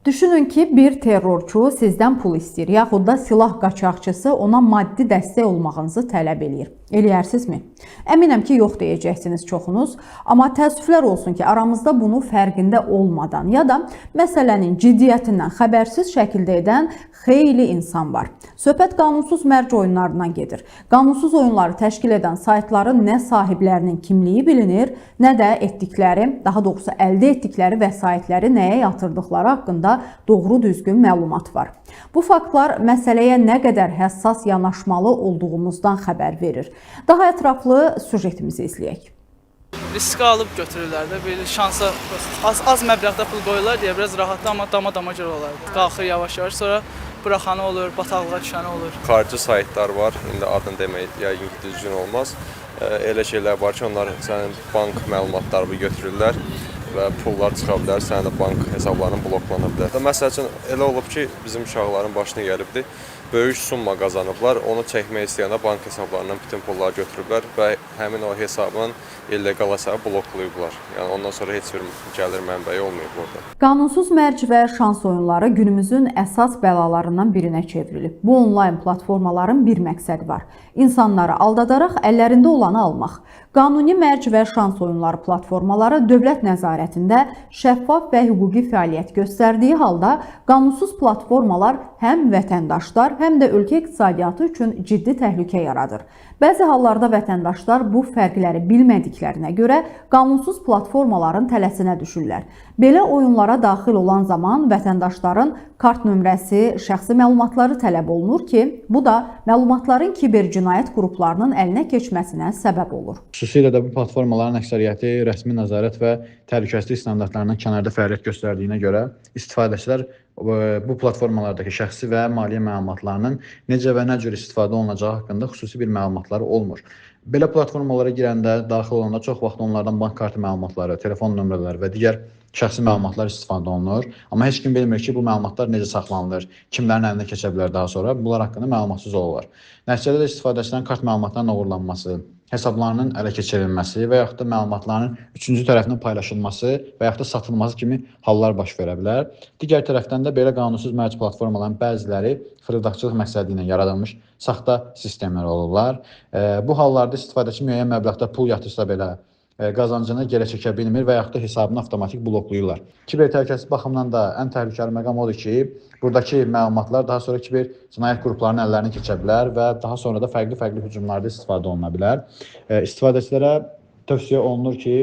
Düşünün ki, bir terrorçu sizdən pul istəyir, yaxud da silah qaçaqçısı ona maddi dəstək olmağınızı tələb eləyir. Eləyərsinizmi? Əminəm ki, yox deyəcəksiniz çoxunuz, amma təəssüflər olsun ki, aramızda bunu fərqində olmadan ya da məsələnin ciddiyyətindən xəbərsiz şəkildə edən xeyli insan var. Söhbət qanunsuz mərc oyunlarından gedir. Qanunsuz oyunları təşkil edən saytların nə sahiblərinin kimliyi bilinir, nə də etdikləri, daha doğrusu əldə etdikləri vəsaitləri nəyə yatırdıqları haqqında doğru düzgün məlumat var. Bu faktlar məsələyə nə qədər həssas yanaşmalı olduğumuzdan xəbər verir. Daha ətraflı süjetimizi izləyək. Risk alıb götürürlər də, bir şansa az məbləğdə pul qoyurlar deyə biraz rahatdır, amma dama görə olar. Qalxır yavaş-yavaş, sonra buraxanı olur, bataqlığa düşəni olur. Xarici saytlar var, indi adını demək yəqin ki, düzgün olmaz. Elə şeylər var ki, onlar sənin bank məlumatlarını götürürlər və pullar çıxa bilər, sənin də bank hesablarının bloklana bilər. Məsəl üçün, elə olub ki, bizim uşaqların başına gəlibdir, böyük summa qazanıblar, onu çəkmək istəyəndə bank hesablarından bütün pulları götürüblər və həmin o hesabın illegal hesabı bloklayıblar. Yəni ondan sonra heç bir gəlir mənbəyi olmayıb orada. Qanunsuz mərc və şans oyunları günümüzün əsas bəlalarından birinə çevrilib. Bu onlayn platformaların bir məqsədi var: İnsanları aldadaraq əllərində olanı almaq. Qanuni mərc və şans oyunları platformaları dövlət nəzarətində şəffaf və hüquqi fəaliyyət göstərdiyi halda qanunsuz platformalar həm vətəndaşlar, həm də ölkə iqtisadiyyatı üçün ciddi təhlükə yaradır. Bəzi hallarda vətəndaşlar bu fərqləri bilmədiklərinə görə qanunsuz platformaların tələsinə düşürlər. Belə oyunlara daxil olan zaman vətəndaşların kart nömrəsi, şəxsi məlumatları tələb olunur ki, bu da məlumatların kibercinayət qruplarının əlinə keçməsinə səbəb olur. Xüsusilə də bu platformaların əksəriyyəti rəsmi nəzarət və təhlükəsizlik standartlarından kənarda fəaliyyət göstərdiyinə görə istifadəçilər bu platformalardakı şəxsi və maliyyə məlumatlarının necə və nə cür istifadə olunacağı haqqında xüsusi bir məlumatları olmur. Belə platformalara girəndə, daxil olanda çox vaxt onlardan bank kartı məlumatları, telefon nömrələri və digər şəxsi məlumatlar istifadə olunur. Amma heç kim bilmir ki, bu məlumatlar necə saxlanılır, kimlərin əlinə keçə bilər daha sonra. Bunlar haqqında məlumatsız olurlar. Nəticədə də istifadəçilərin kart məlumatlarının oğurlanması, hesablarının ələ keçirilməsi və yaxud da məlumatların üçüncü tərəfindən paylaşılması və yaxud da satılması kimi hallar baş verə bilər. Digər tərəfdən də belə qanunsuz mərc platformaların bəziləri fırıldaqçılıq məqsədi ilə yaradılmış saxta sistemlər olurlar. Bu hallarda istifadəçi müəyyən məbləğdə pul yatırsa belə qazancını geri çəkə bilmir və yaxud da hesabını avtomatik bloklayırlar. Kiber təhlükəsizlik baxımından da ən təhlükəli məqam odur ki, buradakı məlumatlar daha sonra kiber cinayət qruplarının əllərinə keçə bilər və daha sonra da fərqli hücumlarda istifadə oluna bilər. İstifadəçilərə tövsiyə olunur ki,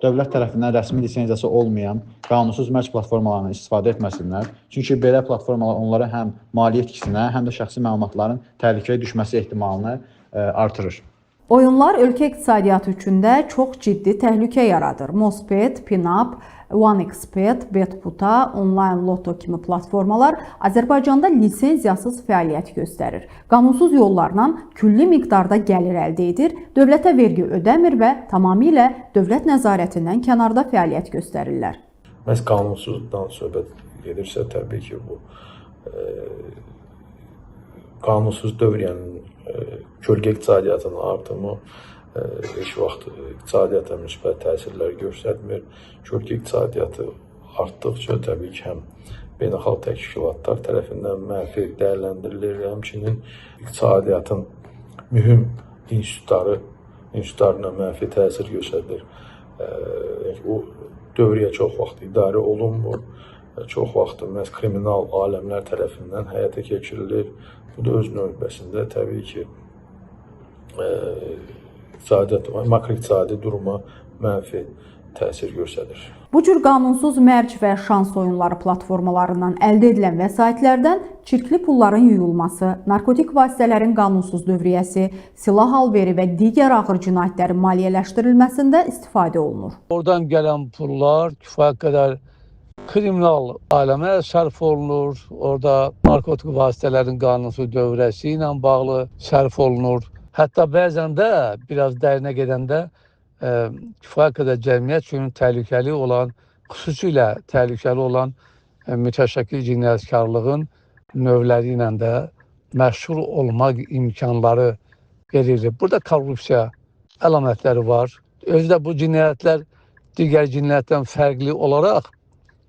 dövlət tərəfindən rəsmi lisenziyası olmayan qanunsuz mərc platformalarını istifadə etməsinlər. Çünki belə platformalar onlara həm maliyyə itkisinə, həm də şəxsi məlumatların təhlükəyə düşməsi ehtimalını artırır. Oyunlar ölkə iqtisadiyyatı üçün də çox ciddi təhlükə yaradır. Mospet, Pinap, OneXBet, Betputa, Online Lotto kimi platformalar Azərbaycanda lisenziyasız fəaliyyət göstərir. Qanunsuz yollarla külli miqdarda gəlir əldə edir, dövlətə vergi ödəmir və tamamilə dövlət nəzarətindən kənarda fəaliyyət göstərirlər. Məhz qanunsuzdan söhbət gedirsə, təbii ki, bu qanunsuz dövriyyənin kölgə iqtisadiyyatının artımı heç vaxt iqtisadiyyata müsbət təsirlər göstərmir. Kölgə iqtisadiyyatı artdıqca təbii ki, həm beynəlxalq təşkilatlar tərəfindən mənfi dəyərləndirilir, həmçinin iqtisadiyyatın mühüm institutlarına mənfi təsir göstərilir. O dövriyyə çox vaxt idarə olunmur, çox vaxt məhz kriminal aləmlər tərəfindən həyata keçirilir. Bu da öz növbəsində təbii ki, makroiqtisadi duruma mənfi təsir göstərir. Bu cür qanunsuz mərc və şans oyunları platformalarından əldə edilən vəsaitlərdən çirkli pulların yuyulması, narkotik vasitələrin qanunsuz dövriyyəsi, silah alveri və digər ağır cinayətlərin maliyyələşdirilməsində istifadə olunur. Oradan gələn pullar kifayət qədər kriminal aləmə sərf olunur. Orada narkotik vasitələrin qanunsuz dövrəsi ilə bağlı sərf olunur. Hətta bəzən də biraz dərinə gedəndə kifayət qədər cəmiyyət üçün təhlükəli olan, xüsusilə təhlükəli olan mütəşəkkil cinayətkarlığın növləri ilə də məşğul olmaq imkanları verilir. Burada korrupsiya əlamətləri var. Özü də bu cinayətlər digər cinayətdən fərqli olaraq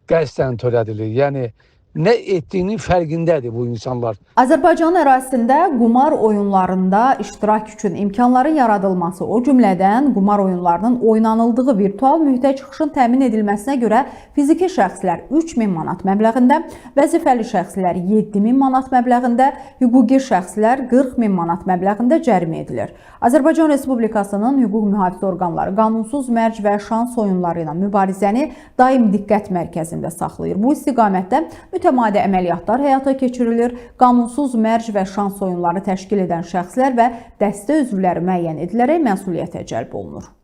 qəsdən törədilir. Yəni nə etdiyinin fərqindədir bu insanlar. Azərbaycan ərazisində qumar oyunlarında iştirak üçün imkanların yaradılması, o cümlədən qumar oyunlarının oynanıldığı virtual mühitə çıxışın təmin edilməsinə görə fiziki şəxslər 3000 manat məbləğində, vəzifəli şəxslər 7000 manat məbləğində, hüquqi şəxslər 40000 manat məbləğində cərimə edilir. Azərbaycan Respublikasının hüquq mühafizə orqanları qanunsuz mərc və şans oyunları ilə mübarizəni daim diqqət mərkəzində saxlayır. Bu istiqamətdə mütəmadi əməliyyatlar həyata keçirilir, qanunsuz mərc və şans oyunları təşkil edən şəxslər və dəstə üzvləri müəyyən edilərək məsuliyyətə cəlb olunur.